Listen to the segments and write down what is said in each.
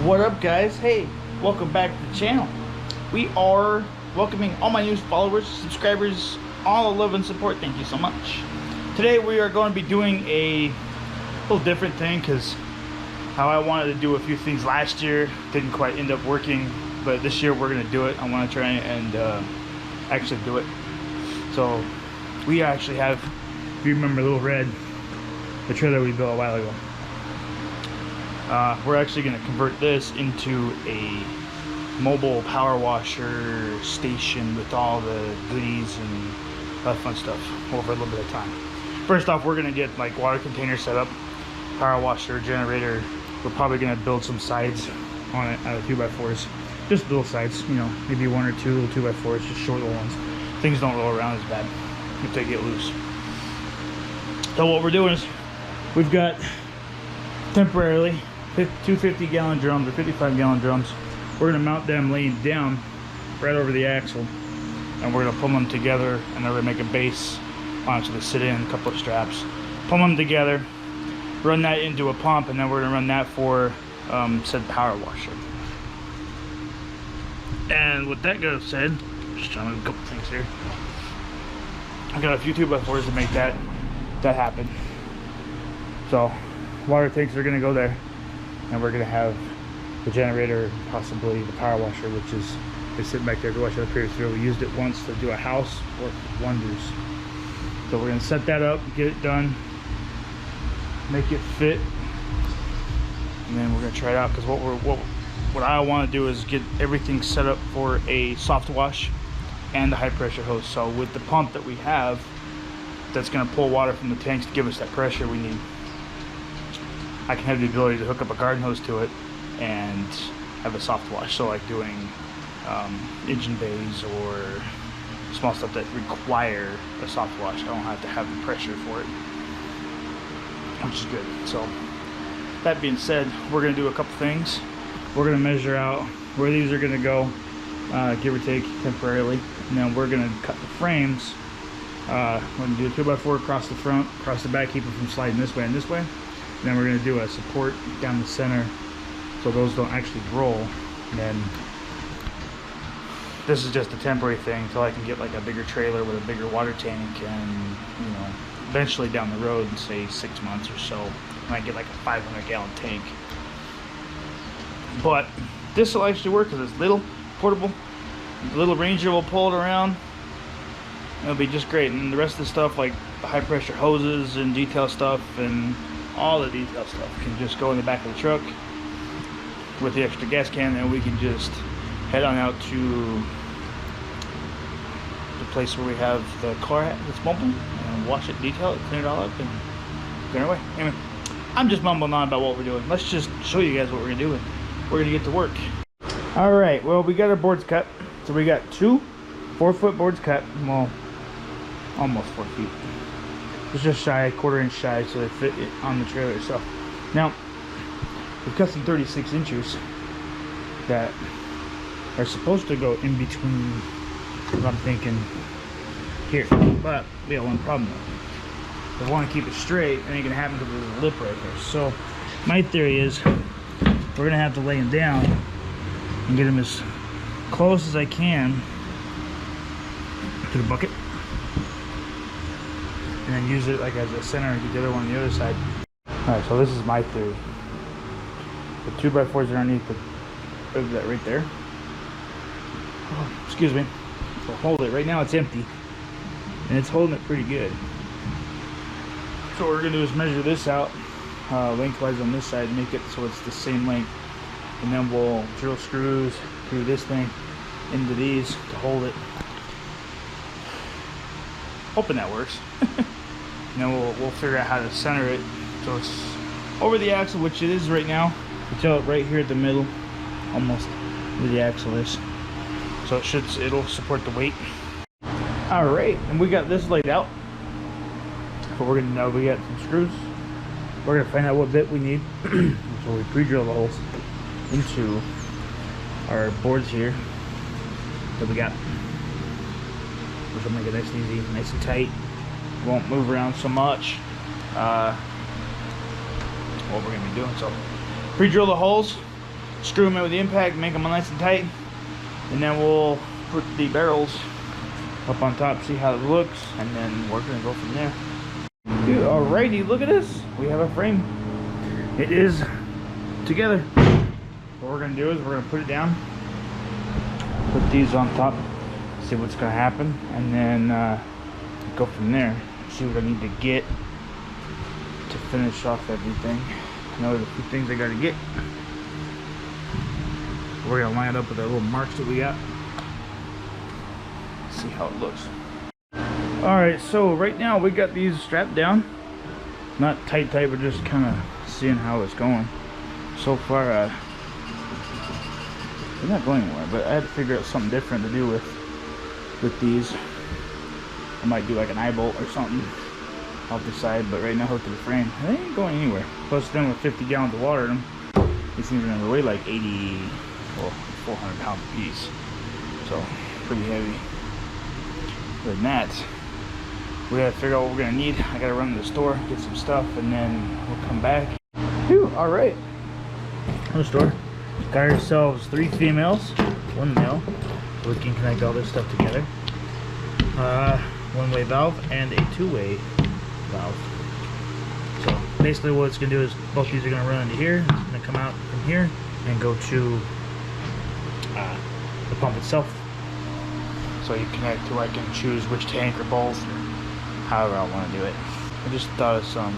What up, guys? Hey, welcome back to the channel. We are welcoming all my new followers, subscribers, all the love and support. Thank you so much. Today we are going to be doing a little different thing because how I wanted to do a few things last year didn't quite end up working, but this year we're going to do it. I want to try and actually do it. So we actually have, if you remember Little Red, the trailer we built a while ago. We're actually going to convert this into a mobile power washer station with all the goodies and all that fun stuff over a little bit of time. First off, we're going to get like water container set up, power washer, generator. We're probably going to build some sides on it out of 2x4s. Just little sides, you know, maybe one or two little 2x4s, just short little ones. Things don't roll around as bad if they get loose. So what we're doing is we've got temporarily 250-gallon drums or 55-gallon drums. We're going to mount them laying down right over the axle, and we're going to pull them together, and they're going to make a base on it so they sit in, a couple of straps. Pull them together, run that into a pump, and then we're going to run that for said power washer. And with that goes said, just trying to do a couple things here. I got a few 2x4s to make that happen. So water tanks are going to go there, and we're going to have the generator, possibly the power washer, which is sitting back there to wash out the previous video. We used it once to do a house, worked wonders. So we're going to set that up, get it done, make it fit, and then we're going to try it out. Because what I want to do is get everything set up for a soft wash and the high pressure hose. So with the pump that we have, that's going to pull water from the tanks to give us that pressure we need, I can have the ability to hook up a garden hose to it and have a soft wash. So like doing engine bays or small stuff that require a soft wash, I don't have to have the pressure for it, which is good. So that being said, we're going to do a couple things. We're going to measure out where these are going to go, give or take temporarily, and then we're going to cut the frames. We're going to do a 2x4 across the front, across the back, keep it from sliding this way and this way. And then we're going to do a support down the center so those don't actually roll. And then this is just a temporary thing until I can get like a bigger trailer with a bigger water tank, and you know, eventually down the road, in say 6 months or so, I might get like a 500-gallon tank. But this will actually work because it's little, portable. The little Ranger will pull it around. It'll be just great. And the rest of the stuff, like the high pressure hoses and detail stuff and all the detail stuff, can just go in the back of the truck with the extra gas can, and we can just head on out to the place where we have the car that's mobile and wash it, detail it, clean it all up, and get our way. Anyway, I'm just mumbling on about what we're doing. Let's just show you guys what we're gonna do, and we're gonna get to work. All right, well, we got our boards cut. So we got two 4-foot boards cut, well, almost 4 feet. It's just shy, a quarter-inch shy, so they fit it on the trailer itself. Now, we've got some 36 inches that are supposed to go in between what I'm thinking here. But we have one problem though. If I want to keep it straight, it ain't gonna happen because there's a lip right there. So my theory is we're gonna have to lay him down and get him as close as I can to the bucket, and then use it like as a center and get the other one on the other side. Alright, so this is my theory. The 2x4s are underneath that right there. Oh, excuse me. So hold it. Right now it's empty, and it's holding it pretty good. So what we're going to do is measure this out lengthwise on this side, make it so it's the same length, and then we'll drill screws through this thing into these to hold it. Hoping that works. And then we'll figure out how to center it so it's over the axle, which it is right now. Until right here at the middle, almost where the axle is. So it'll support the weight. All right, and we got this laid out. But we're gonna know we got some screws. We're gonna find out what bit we need. So we pre-drill the holes into our boards here that we got, which will make it nice and easy, nice and tight. Won't move around so much. What we're gonna be doing. So pre-drill the holes, screw them in with the impact, make them nice and tight, and then we'll put the barrels up on top, see how it looks, and then we're gonna go from there. Dude, alrighty, look at this. We have a frame. It is together. What we're gonna do is we're gonna put it down, put these on top, see what's gonna happen, and then go from there. See what I need to get to finish off everything. I know there's a few things I gotta get. We're gonna line it up with our little marks that we got. See how it looks. Alright, so right now we got these strapped down. Not tight, but just kind of seeing how it's going. So far, they're not going anywhere, but I had to figure out something different to do with these. I might do like an eye bolt or something off the side, but right now hooked to the frame, they ain't going anywhere. Plus then with 50 gallons of water in them, these things are gonna weigh like 80, well, 400 pounds a piece. So, pretty heavy. Other than that, we gotta figure out what we're gonna need. I gotta run to the store, get some stuff, and then we'll come back. Phew, alright. On the store, got ourselves 3 females, 1 male. We can connect all this stuff together. One-way valve and a 2-way valve. So basically what it's gonna do is both these are gonna run into here. It's gonna come out from here and go to the pump itself. So you connect to, I can choose which tank or both, or however I want to do it. I just thought of some.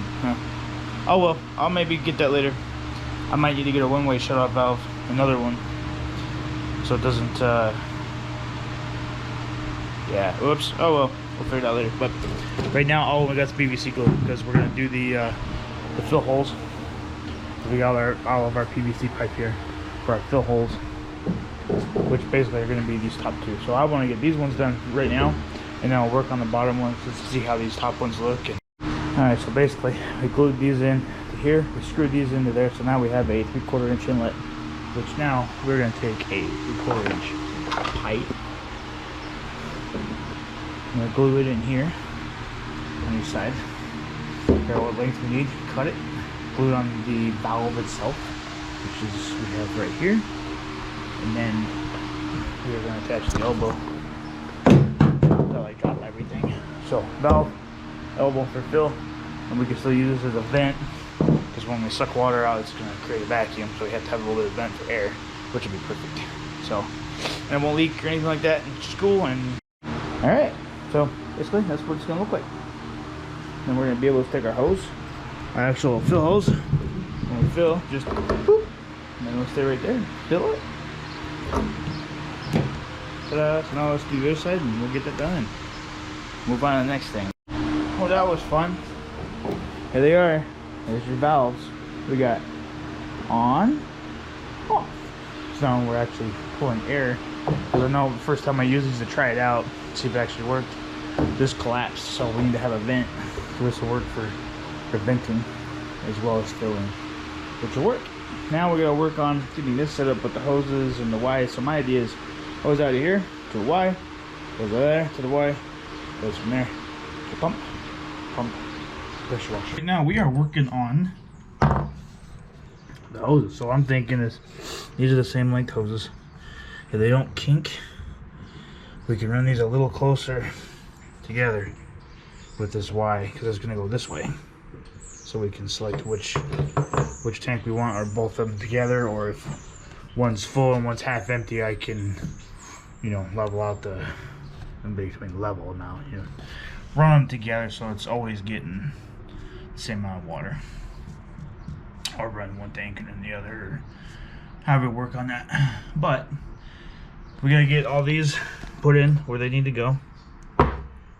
Oh well, I'll maybe get that later. I might need to get a one-way shut-off valve, another one, so it doesn't. Yeah. Oops. Oh well, we'll figure it out later. But right now, all we got is PVC glue because we're gonna do the fill holes. We got all of our PVC pipe here for our fill holes, which basically are going to be these top 2. So I want to get these ones done right now, and then I'll work on the bottom ones just to see how these top ones look. Alright, so basically we glued these in to here, we screwed these into there, so now we have a 3/4 inch inlet, which now we're going to take a 3/4 inch pipe. I'm going to glue it in here on each side. Figure out what length we need, cut it, glue it on the valve itself, which is we have right here. And then we are going to attach the elbow until I drop everything. So valve, elbow for fill, and we can still use this as a vent because when we suck water out, it's going to create a vacuum. So we have to have a little bit of vent for air, which will be perfect. So, and it won't leak or anything like that. It's just cool. And all right, so basically that's what it's going to look like. Then we're going to be able to stick our hose, our actual fill hose. When we fill, just boop, and then we'll stay right there, fill it. Ta-da. So now let's do the other side and we'll get that done and move on to the next thing. Well, that was fun. Here they are. There's your valves. We got on, off. So now we're actually pulling air. Because I know the first time I used these to try it out, see if it actually worked, this collapsed. So we need to have a vent. So this will work for venting as well as filling, which will work. Now we're gonna work on getting this set up with the hoses and the Y. So my idea is hose out of here to the Y, goes there to the Y, goes from there to pump, pressure washer. Right now we are working on the hoses. So I'm thinking is these are the same length hoses. If they don't kink, we can run these a little closer together with this Y because it's gonna go this way. So we can select which tank we want, or both of them together, or if one's full and one's half empty, I can, you know, level out the, in between level now, you know, run them together so it's always getting the same amount of water, or run one tank and then the other, or however we work on that. But we gotta get all these put in where they need to go,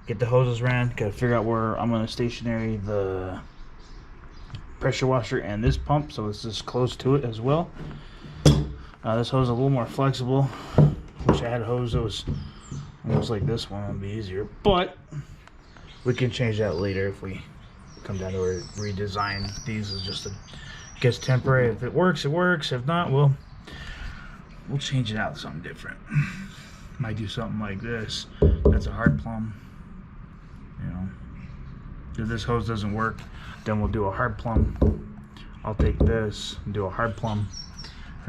get the hoses ran, gotta figure out where I'm gonna stationary the pressure washer and this pump, so it's just close to it as well. This hose is a little more flexible. Wish I had a hose that was almost like this one. It'd be easier, but we can change that later if we come down to a redesign. These is just a, I guess, temporary. If it works, it works. If not, we'll change it out to something different. Might do something like this. That's a hard plumb. You know, if this hose doesn't work, then we'll do a hard plumb. I'll take this and do a hard plumb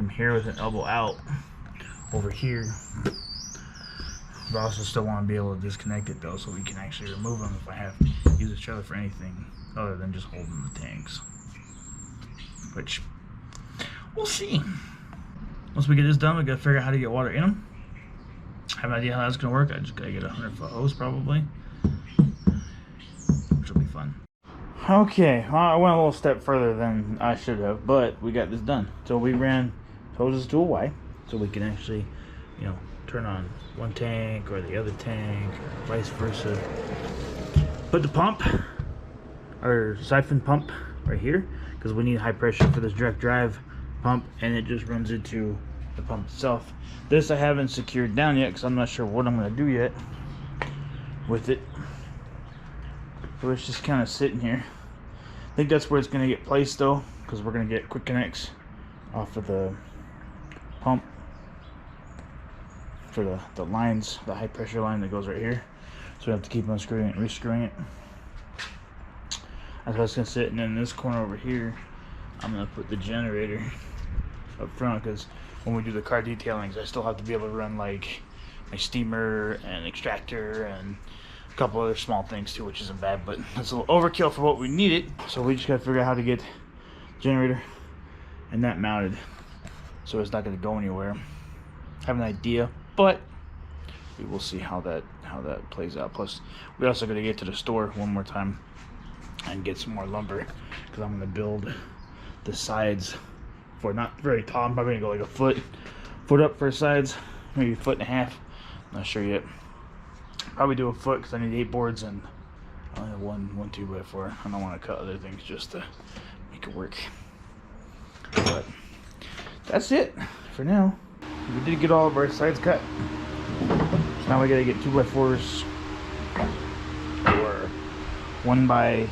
from here with an elbow out over here. But I also still want to be able to disconnect it though, so we can actually remove them if I have to use this trailer for anything other than just holding the tanks. Which, we'll see. Once we get this done, we gotta figure out how to get water in them. I have an idea how that's gonna work. I just gotta get a 100-foot hose probably, which will be fun. Okay, well, I went a little step further than I should have, but we got this done. So we ran hoses to a Y, so we can actually, you know, turn on one tank or the other tank, or vice versa. Put the pump, or siphon pump, right here, because we need high pressure for this direct drive pump, and it just runs into the pump itself. This I haven't secured down yet because I'm not sure what I'm going to do yet with it. So it's just kind of sitting here. I think that's where it's going to get placed though, because we're going to get quick connects off of the pump for the lines, the high pressure line that goes right here. So we have to keep unscrewing it and rescrewing it. That's why it's going to sit. And then in this corner over here, I'm going to put the generator up front, because when we do the car detailings, I still have to be able to run like my steamer and extractor and a couple other small things too, which isn't bad, but it's a little overkill for what we need it. So we just got to figure out how to get generator and that mounted so it's not going to go anywhere. I have an idea, but we will see how that plays out. Plus, we also got to get to the store one more time and get some more lumber, because I'm going to build the sides for not very tall. I'm probably going to go like a foot up for sides, maybe a foot and a half. Not sure yet. Probably do a foot because I need 8 boards and I only have one 2x4. I don't want to cut other things just to make it work. But that's it for now. We did get all of our sides cut. So now we got to get 2x4s or 1x.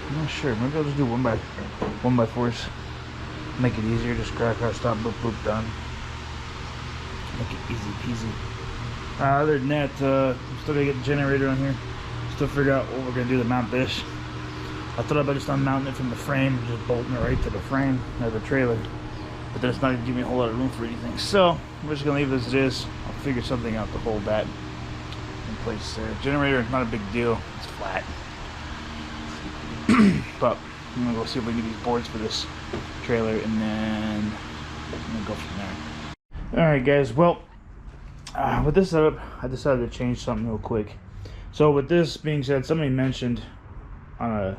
I'm not sure. Maybe I'll just do 1x4s. Make it easier. Just crack our stop, boop, boop, done. Make it easy peasy. Other than that, I'm still gonna get the generator on here. Still figure out what we're gonna do to mount this. I thought about just unmounting it from the frame, just bolting it right to the frame of the trailer. But that's not gonna give me a whole lot of room for anything. So we're just gonna leave it as it is. I'll figure something out to hold that in place there. Generator is not a big deal. It's flat. But I'm gonna go see if we can get these boards for this trailer, and then I'm gonna go from there. Alright guys, well, with this setup, I decided to change something real quick. So with this being said, somebody mentioned on a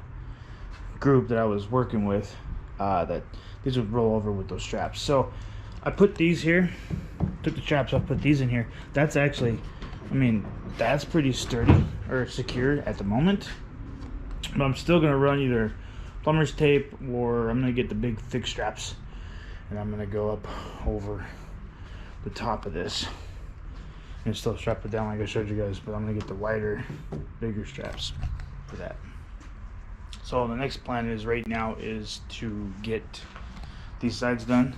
group that I was working with that these would roll over with those straps. So I put these here, took the straps off, put these in here. That's actually, I mean, that's pretty sturdy or secure at the moment. But I'm still gonna run either plumber's tape, or I'm gonna get the big thick straps and I'm gonna go up over the top of this and still strap it down like I showed you guys, but I'm gonna get the wider, bigger straps for that. So the next plan is right now is to get these sides done.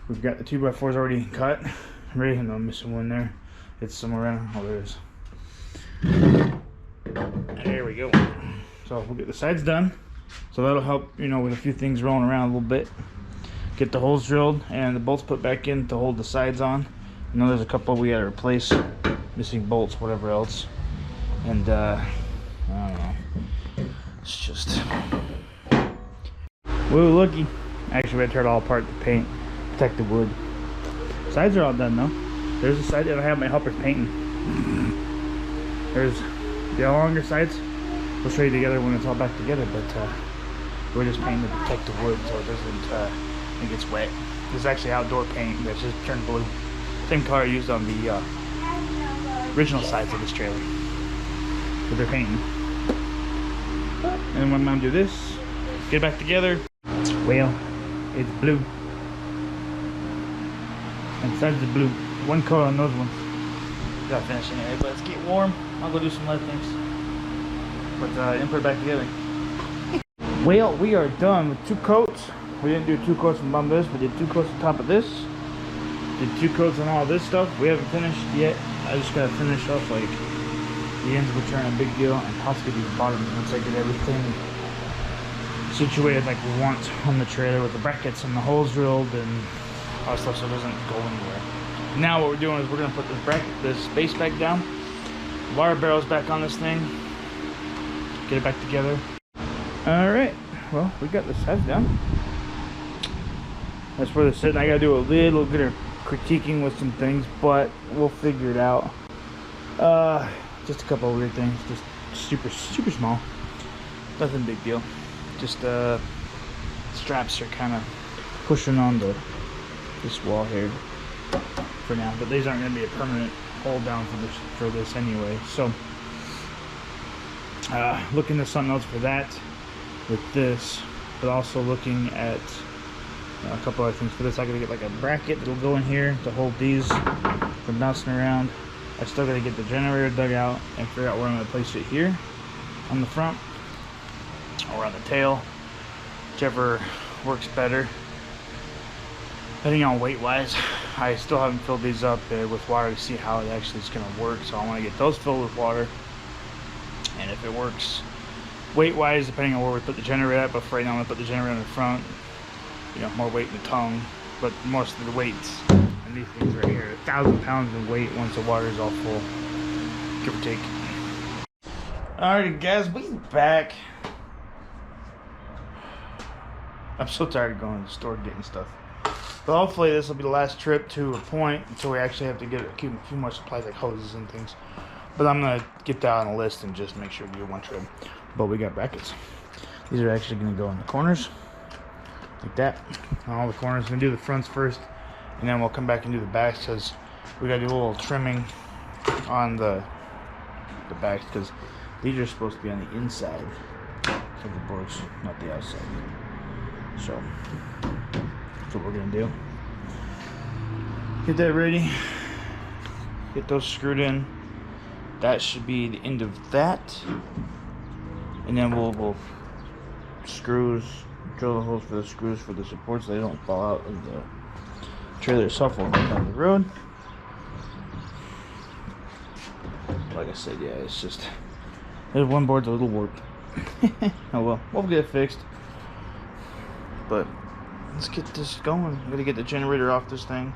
We've got the 2x4s already cut. Ready? I'm missing one there. It's somewhere around. Oh, there it is. There we go. So we'll get the sides done. So that'll help, you know, with a few things rolling around a little bit. Get the holes drilled and the bolts put back in to hold the sides on. I know there's a couple we gotta replace, missing bolts, whatever else. And I don't know. It's just, woo, looky. Actually, I tore it all apart to paint, protect the wood. Sides are all done though. There's a side that I have my helpers painting. There's the longer sides. We'll show you together when it's all back together, but we're just painting to protect the wood so it doesn't it gets wet. This is actually outdoor paint that's just turned blue. Same color I used on the original sides of this trailer. But they're painting. And then when Mom do this, get it back together. Well, it's blue. And the sides are blue. One color on those ones. Got finishing it, but let's get warm. I'll go do some other things. But and put it back together. Well, we are done with 2 coats. We didn't do 2 coats on bottom of this, we did 2 coats on top of this. Did 2 coats on all this stuff. We haven't finished yet. I just gotta finish off like the ends, which aren't a big deal, and possibly the bottom once I get everything situated like we want on the trailer with the brackets and the holes drilled and all that stuff, so it doesn't go anywhere. Now what we're doing is we're gonna put this base back down, wire barrels back on this thing, get it back together. All right, well, we got the sides down. That's where they're sitting. I gotta do a little bit of critiquing with some things, but we'll figure it out. Just a couple of weird things, just super small, nothing big deal. Just straps are kind of pushing on this wall here for now, but these aren't going to be a permanent hold down for this anyway. So looking at something else for that with this, but also looking at a couple other things for this. I gotta get like a bracket that'll go in here to hold these from bouncing around. I still gotta get the generator dug out and figure out where I'm gonna place it here on the front or on the tail, whichever works better depending on weight wise. I still haven't filled these up with water to see how it actually is gonna work, so I want to get those filled with water, and if it works weight wise depending on where we put the generator at. But for right now I'm gonna put the generator in the front, you know, more weight in the tongue, but most of the weights and these things right here, 1,000 pounds of weight once the water is all full, give or take. Alrighty guys, we back. I'm so tired of going to the store getting stuff, but hopefully this will be the last trip to a point until we actually have to keep a few more supplies like hoses and things. But I'm gonna get that on a list and just make sure we do one trip. But we got brackets. These are actually gonna go in the corners like that, on all the corners. We're gonna do the fronts first, and then we'll come back and do the backs, because we gotta do a little trimming on the backs, because these are supposed to be on the inside of the boards, not the outside. So that's what we're gonna do. Get that ready, get those screwed in. That should be the end of that, and then we'll screws, drill the holes for the screws for the supports so they don't fall out of the trailer itself while going down the road. Like I said, yeah, it's just, there's one board's a little warped. Oh well, we'll get it fixed. But let's get this going. I'm gonna get the generator off this thing,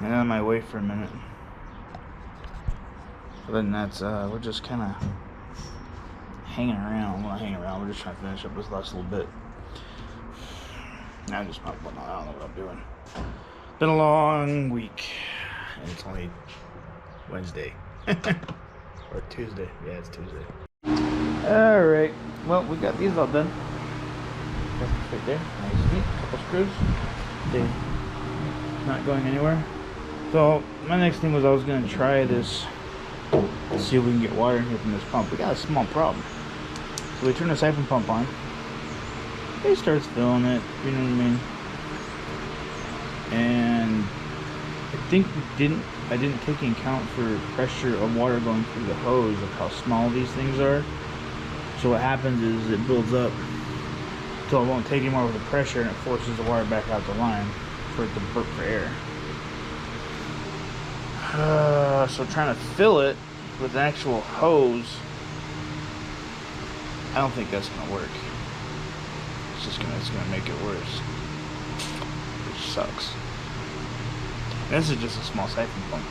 and then I might wait for a minute. Other than that, we're just kind of hanging around. We're not hanging around, we're just trying to finish up this last little bit. I don't know what I'm doing. Been a long week, and it's only Wednesday. Or Tuesday. Yeah, it's Tuesday. Alright, well, we got these all done. Right there, nice and neat. Couple screws. They're not going anywhere. So, my next thing was I was going to try this, see if we can get water in here from this pump. We got a small problem. So we turn the siphon pump on. It starts filling it, you know what I mean? And I didn't take into account for pressure of water going through the hose of how small these things are. So what happens is it builds up until it won't take anymore with the pressure, and it forces the water back out the line for it to burp for air. So trying to fill it with an actual hose, I don't think that's gonna work. It's gonna make it worse, which sucks. And this is just a small siphon pump.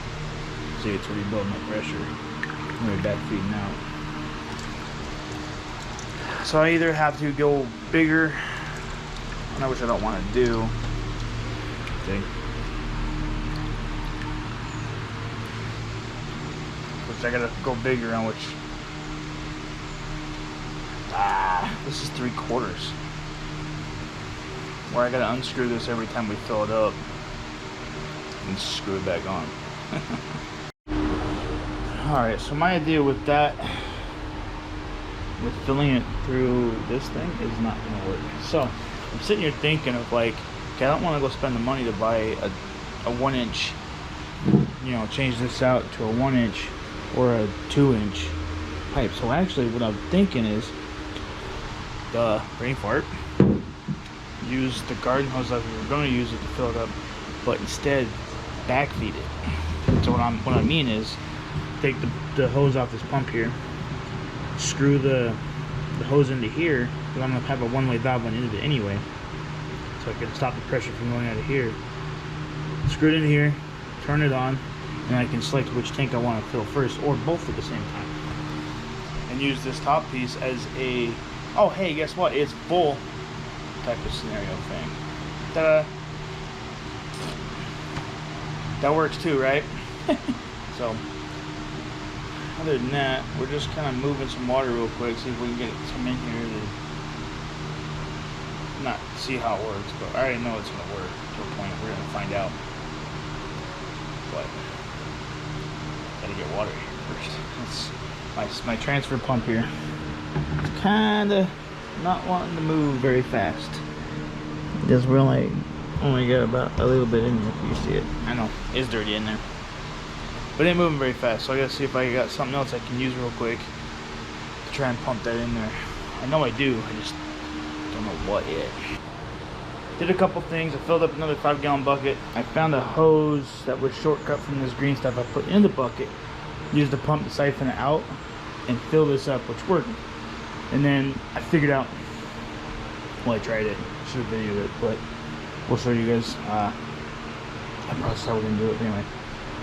See, it's already building up pressure. Really back feeding out. So I either have to go bigger, which I don't want to do. See? Which I gotta go bigger on, which this is 3/4. Where I gotta unscrew this every time we fill it up and screw it back on. Alright, so my idea with that, with filling it through this thing, is not gonna work. So I'm sitting here thinking of like, okay, I don't want to go spend the money to buy a 1-inch, you know, change this out to a 1-inch or a 2-inch pipe. So actually what I'm thinking is, brain fart, use the garden hose that we were going to use it to fill it up, but instead backfeed it. So what I mean is, take the hose off this pump here, screw the the hose into here, because I'm gonna have a one-way valve on the end of it anyway, so I can stop the pressure from going out of here. Screw it in here, turn it on, and I can select which tank I want to fill first, or both at the same time. And use this top piece as a, oh hey, guess what? It's full type of scenario thing. Ta-da! That works too, right? So, other than that, we're just kind of moving some water real quick, see if we can get some in here to not see how it works, but I already know it's going to work to a point. We're going to find out. But, gotta get water here first. That's my transfer pump here. It's kind of not wanting to move very fast. Because we're only got about a little bit in there, if you see it. I know, it's dirty in there. But it ain't moving very fast, so I gotta see if I got something else I can use real quick to try and pump that in there. I know I do, I just don't know what yet. Did a couple things. I filled up another 5-gallon bucket. I found a hose that was shortcut from this green stuff I put in the bucket. Used the pump to siphon it out and fill this up, which worked. And then I figured out, well, I tried it. Should have videoed it, but we'll show you guys. I probably said we didn't do it anyway.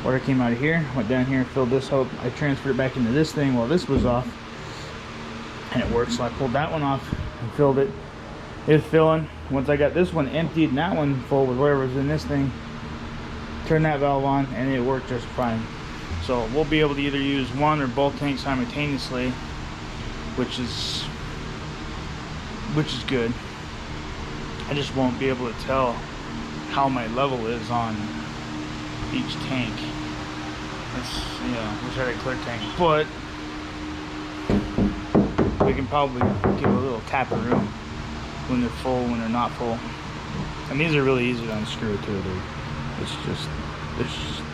Water came out of here, went down here, filled this up. I transferred it back into this thing while this was off, and it worked. So I pulled that one off and filled it. It's filling. Once I got this one emptied and that one full with whatever was in this thing, turned that valve on and it worked just fine. So we'll be able to either use one or both tanks simultaneously, which is good. I just won't be able to tell how my level is on each tank. Wish I had a clear tank, but we can probably give a little tap of room when they're full, when they're not full. And these are really easy to unscrew too. It's just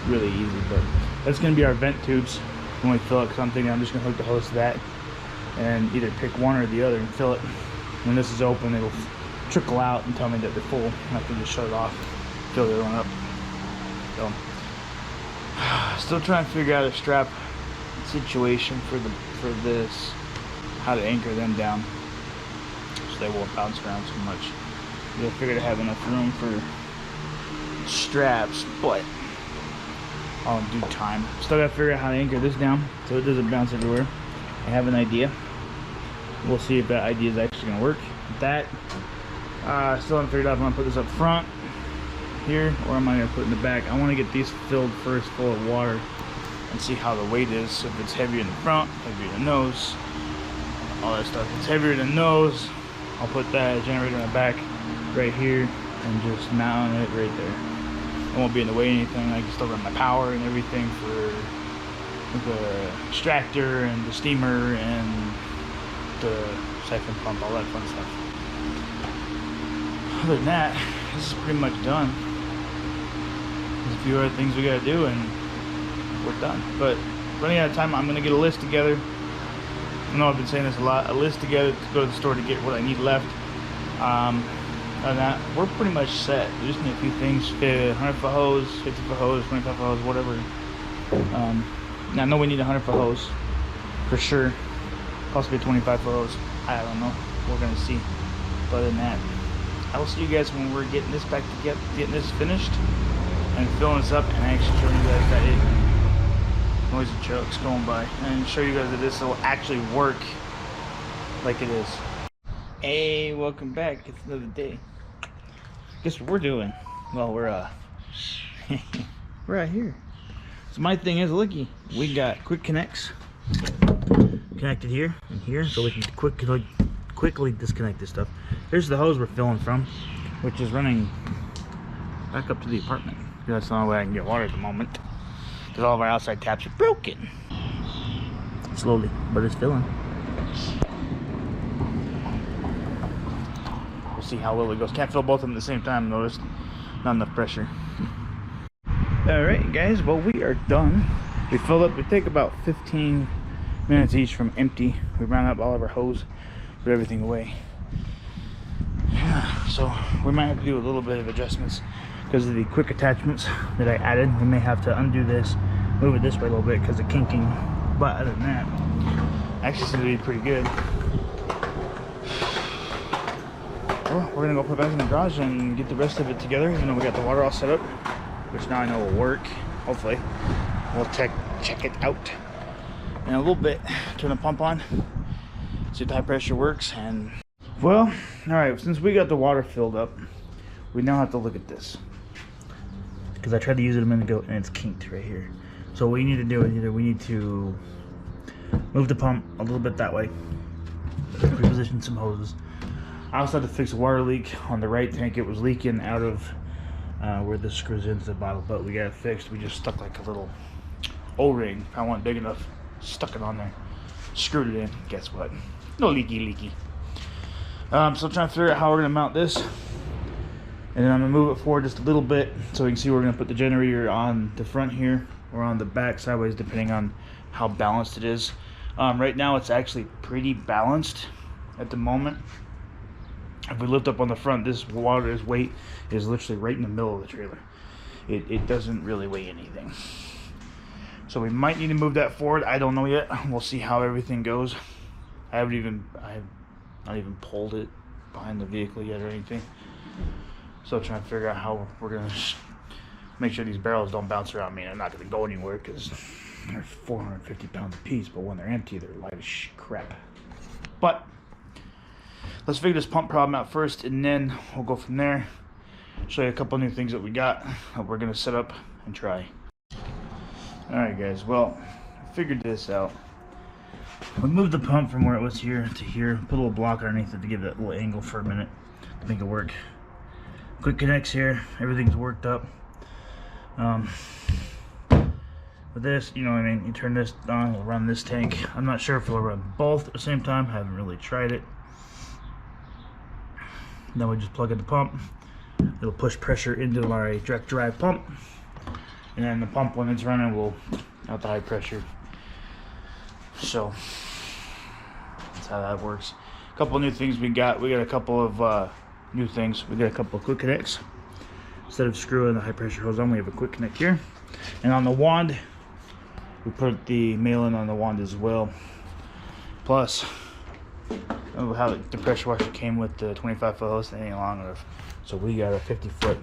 really easy. But that's gonna be our vent tubes when we fill it. Cause I'm thinking I'm just gonna hook the hose to that and either pick one or the other and fill it. When this is open, it'll trickle out and tell me that they're full, and I can just shut it off, fill the other one up. So, still trying to figure out a strap situation for this, how to anchor them down so they won't bounce around too much. I figured I have enough room for straps, but all in due time. Still gotta figure out how to anchor this down so it doesn't bounce everywhere. I have an idea. We'll see if that idea is actually gonna work. That still haven't figured out if I'm gonna put this up front here or am I gonna put it in the back. I want to get these filled first full of water and see how the weight is. If it's heavier in the front, heavier in the nose, all that stuff. If it's heavier in the nose, I'll put that generator in the back right here and just mount it right there. It won't be in the way of anything. I can still run my power and everything for the extractor and the steamer and the siphon pump, all that fun stuff. Other than that, this is pretty much done. There's a few other things we gotta do and we're done. But running out of time, I'm gonna get a list together. I know I've been saying this a lot. A list together to go to the store to get what I need left. Other than that, we're pretty much set. We just need a few things. 100 foot hose, 50 foot hose, 25 foot hose, whatever. Now I know we need a 100 foot hose for sure. Possibly a 25 foot hose. I don't know. We're gonna see. But other than that, I will see you guys when we're getting this back together, getting this finished and filling this up, and actually showing you guys that it noisy trucks going by, and show you guys that this will actually work like it is. Hey, welcome back. It's another day. Guess what we're doing? Well, we're we're out here. So my thing is, looky, we got quick connects connected here and here, so we can quickly disconnect this stuff. Here's the hose we're filling from, which is running back up to the apartment. That's the only way I can get water at the moment, because all of our outside taps are broken. Slowly, but it's filling. We'll see how well it goes. Can't fill both of them at the same time, noticed. Not enough pressure. Alright guys, well, we are done. We filled up. We take about 15 minutes each from empty. We round up all of our hose, put everything away. So we might have to do a little bit of adjustments because of the quick attachments that I added. We may have to undo this, move it this way a little bit because of kinking. But other than that, actually seems to be pretty good. well, we're gonna go put it back in the garage and get the rest of it together, even though we got the water all set up, which now I know will work, hopefully. We'll check it out in a little bit. Turn the pump on, see if the high pressure works, and well, all right, since we got the water filled up, we now have to look at this, because I tried to use it a minute ago and it's kinked right here. So what we need to do is either we need to move the pump a little bit that way, reposition some hoses. I also had to fix a water leak on the right tank. It was leaking out of where this screws into the bottle, but we got it fixed. We just stuck like a little O-ring. I wasn't big enough, stuck it on there, screwed it in. Guess what? No leaky. So I'm trying to figure out how we're gonna mount this, and then I'm gonna move it forward just a little bit so we can see we're gonna put the generator on the front here or on the back sideways, depending on how balanced it is. Right now it's actually pretty balanced at the moment. If we lift up on the front, this water's weight is literally right in the middle of the trailer. It doesn't really weigh anything. So we might need to move that forward. I don't know yet. We'll see how everything goes. I have not even pulled it behind the vehicle yet or anything. So trying to figure out how we're gonna make sure these barrels don't bounce around me. They're not gonna go anywhere because they're 450 pounds a piece, but when they're empty, they're light as crap. But let's figure this pump problem out first, and then we'll go from there. Show you a couple new things that we got that we're gonna set up and try. All right, guys. Well, I figured this out. We moved the pump from where it was here to here. Put a little block underneath it to give that little angle for a minute to make it work. Quick connects here. Everything's worked up. With this, you know what I mean, you turn this on, it'll run this tank. I'm not sure if it'll run both at the same time. I haven't really tried it. Then we just plug in the pump. It'll push pressure into my direct drive pump, and then the pump, when it's running, will out the high pressure. So that's how that works. A couple new things we got. We got a couple of new things. We got a couple of quick connects. Instead of screwing the high pressure hose on, we have a quick connect here. And on the wand, we put the mail-in on the wand as well. Plus, how the pressure washer came with the 25-foot hose, that ain't long enough. So we got a 50-foot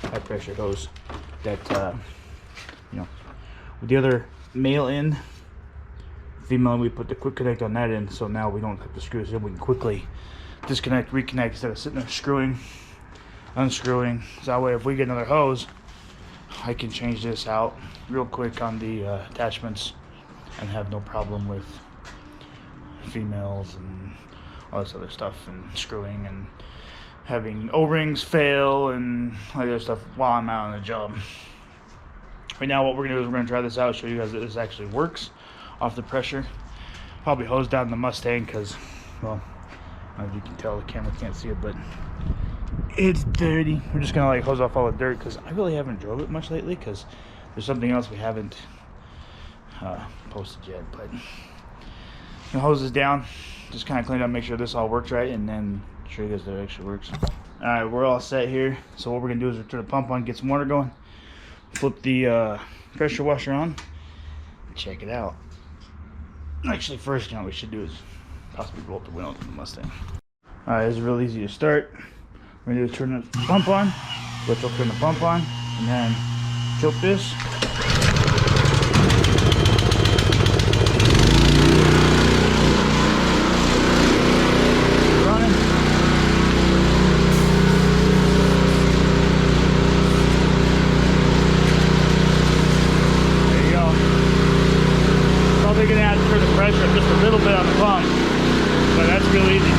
high pressure hose that, you know, with the other mail-in female, we put the quick connect on that end, so now we don't have to screw this in. We can quickly disconnect, reconnect instead of sitting there screwing, unscrewing. So that way, if we get another hose, I can change this out real quick on the attachments and have no problem with females and all this other stuff, and screwing and having O-rings fail and all the other stuff while I'm out on the job. Right now, what we're gonna do is we're gonna try this out, show you guys that this actually works off the pressure. Probably hose down the Mustang because, well, as you can tell, the camera can't see it, but it's dirty. We're just gonna like hose off all the dirt because I really haven't drove it much lately because there's something else we haven't posted yet. But the hose is down, just kind of clean it up, make sure this all works right, and then show you guys that it actually works. All right, we're all set here. So what we're gonna do is turn the pump on, get some water going, flip the pressure washer on, check it out. Actually, first, you know what we should do is possibly roll up the windows of the Mustang. All right, it's real easy to start. We're gonna do is turn the pump on, which will turn the pump on, and then choke this. Running. There you go. Probably gonna have to turn the pressure up just a little bit on the pump, but that's real easy.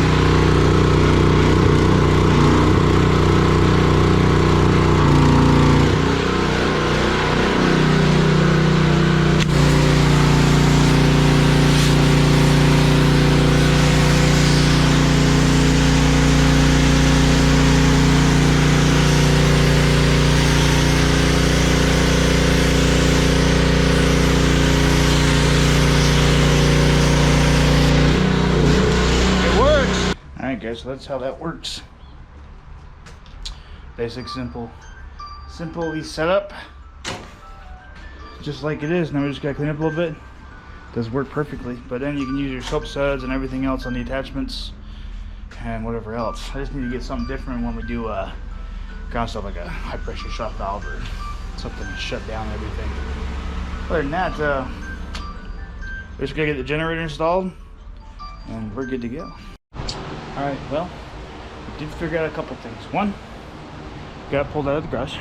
So that's how that works. Basic, simply set up just like it is. Now we just gotta clean up a little bit. Does work perfectly, but then you can use your soap suds and everything else on the attachments and whatever else. I just need to get something different when we do kind of stuff like a high pressure shut valve or something to shut down everything. Other than that, we're just gonna get the generator installed and we're good to go. Alright, well, we did figure out a couple things. One, got it pulled out of the garage,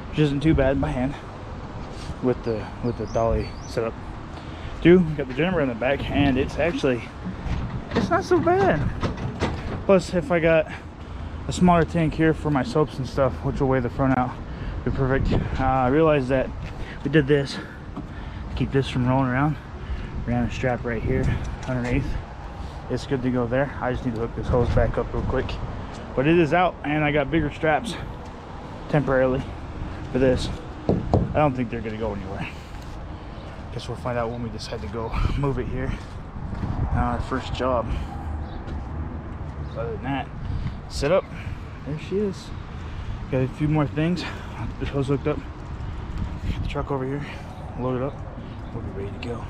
which isn't too bad by hand with the dolly setup. Two, we got the generator in the back, and it's not so bad. Plus, if I got a smaller tank here for my soaps and stuff, which will weigh the front out, be perfect. I realized that we did this to keep this from rolling around. Ran a strap right here underneath. It's good to go there. I just need to hook this hose back up real quick, but it is out, and I got bigger straps temporarily for this. I don't think they're gonna go anywhere. Guess we'll find out when we decide to go move it here on our first job. Other than that, set up. There she is. Got a few more things. This hose hooked up. Get the truck over here, load it up. We'll be ready to go.